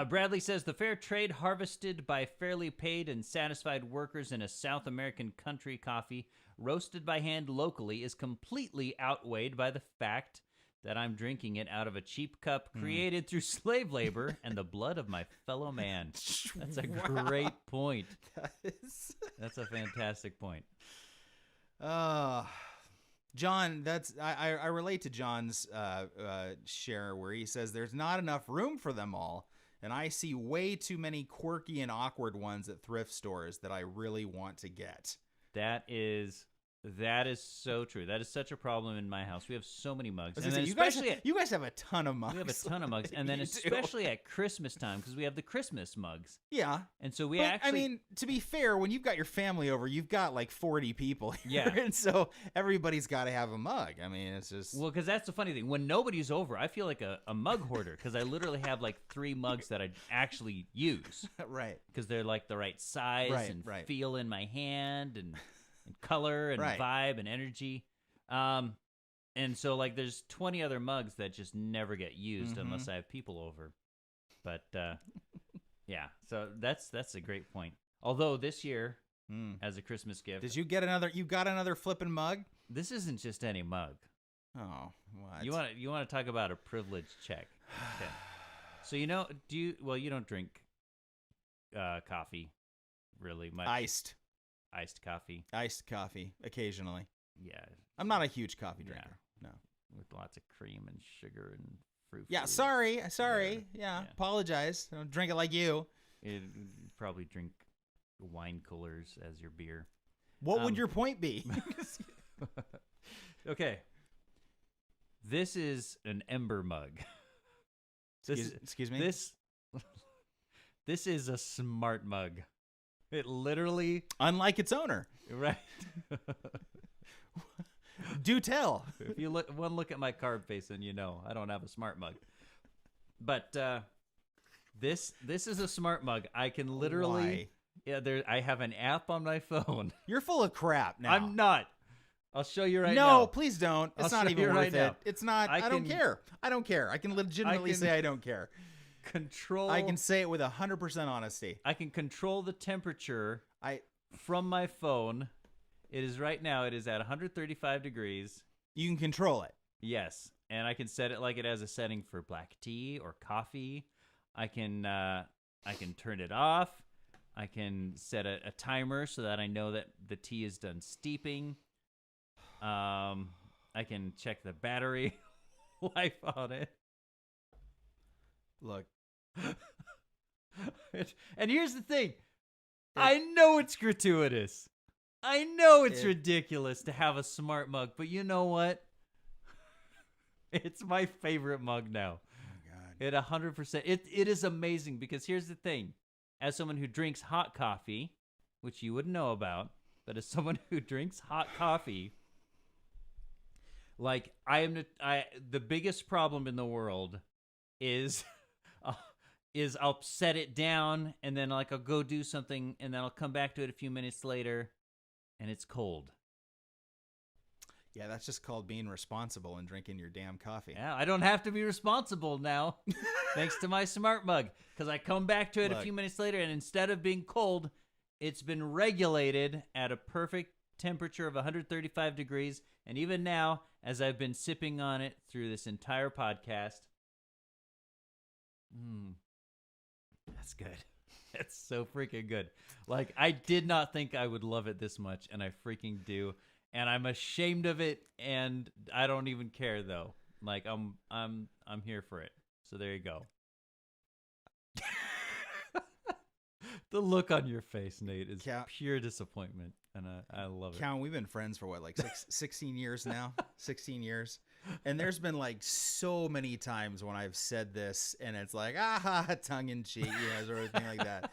Bradley says the fair trade harvested by fairly paid and satisfied workers in a South American country coffee roasted by hand locally is completely outweighed by the fact that I'm drinking it out of a cheap cup created through slave labor and the blood of my fellow man. That's a great point. That's a fantastic point. John, I relate to John's share where he says there's not enough room for them all, and I see way too many quirky and awkward ones at thrift stores that I really want to get. That is so true. That is such a problem in my house. We have so many mugs. And then you guys have a ton of mugs. We have a ton of mugs. And then especially at Christmas time, because we have the Christmas mugs. Yeah. And so I mean, to be fair, when you've got your family over, you've got like 40 people here. Yeah. And so everybody's got to have a mug. I mean, it's just... Well, because that's the funny thing. When nobody's over, I feel like a mug hoarder, because I literally have like 3 mugs that I actually use. Right. Because they're like the right size and feel in my hand and color and vibe and energy. And so like there's 20 other mugs that just never get used unless I have people over. But yeah, so that's a great point. Although this year, as a Christmas gift, you got another flippin' mug? This isn't just any mug. Oh, what? You want to talk about a privilege check. Okay. So you don't drink coffee really much. Iced coffee, occasionally. Yeah. I'm not a huge coffee drinker. No. With lots of cream and sugar and fruit. Yeah, sorry. Yeah, apologize. I don't drink it like you. You'd probably drink wine coolers as your beer. What would your point be? Okay. This is an Ember mug. Excuse me? This is a smart mug. It literally... Unlike its owner. Right. Do tell. If you look at my card face and you know I don't have a smart mug. But this is a smart mug. I can literally... Why? Yeah, I have an app on my phone. You're full of crap now. I'm not. I'll show you right now. No, please don't. It's not even worth it. It's not. I don't care. I don't care. I can legitimately say I don't care. I can say it with 100% honesty. I can control the temperature from my phone. It is right now. It is at 135 degrees. You can control it. Yes, and I can set it like it has a setting for black tea or coffee. I can turn it off. I can set a timer so that I know that the tea is done steeping. I can check the battery life on it. Look. And here's the thing. I know it's gratuitous. I know it's ridiculous to have a smart mug, but you know what? It's my favorite mug now. Oh, God. 100%. It is amazing because here's the thing. As someone who drinks hot coffee, which you wouldn't know about, but as someone who drinks hot coffee, like the biggest problem in the world is I'll set it down and then like I'll go do something and then I'll come back to it a few minutes later and it's cold. Yeah, that's just called being responsible and drinking your damn coffee. Yeah, I don't have to be responsible now thanks to my smart mug because I come back to it a few minutes later and instead of being cold, it's been regulated at a perfect temperature of 135 degrees. And even now, as I've been sipping on it through this entire podcast, that's good. That's so freaking good. Like, I did not think I would love it this much, and I freaking do. And I'm ashamed of it, and I don't even care though. Like, I'm here for it. So there you go. The look on your face, Nate, is pure disappointment, and I love it. Count, we've been friends for what, like 16 years now? 16 years. And there's been like so many times when I've said this, and it's like, tongue in cheek, sort of thing like that.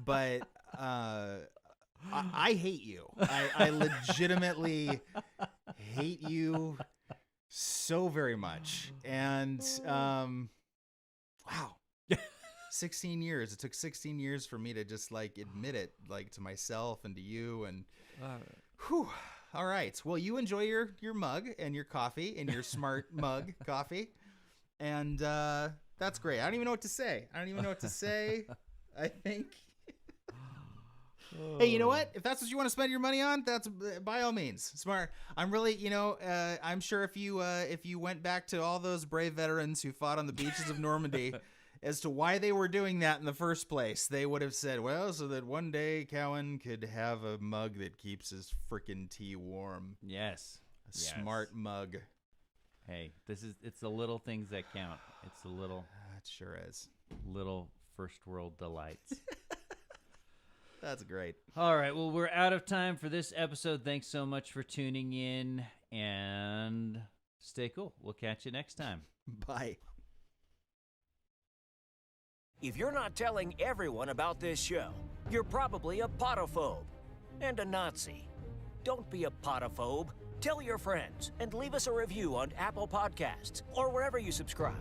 But I hate you. I legitimately hate you so very much. And wow. 16 years. It took 16 years for me to just like admit it, like to myself and to you. And whew. All right. Well, you enjoy your mug and your coffee and your smart mug coffee. And that's great. I don't even know what to say. I think. Hey, you know what? If that's what you want to spend your money on, that's by all means smart. I'm really, I'm sure if you went back to all those brave veterans who fought on the beaches of Normandy as to why they were doing that in the first place, they would have said, well, so that one day Cowan could have a mug that keeps his frickin' tea warm. Yes. Smart mug. Hey, it's the little things that count. It's the little. It sure is. Little first world delights. That's great. All right. Well, we're out of time for this episode. Thanks so much for tuning in, and stay cool. We'll catch you next time. Bye. If you're not telling everyone about this show, you're probably a potophobe and a Nazi. Don't be a potophobe. Tell your friends and leave us a review on Apple Podcasts or wherever you subscribe.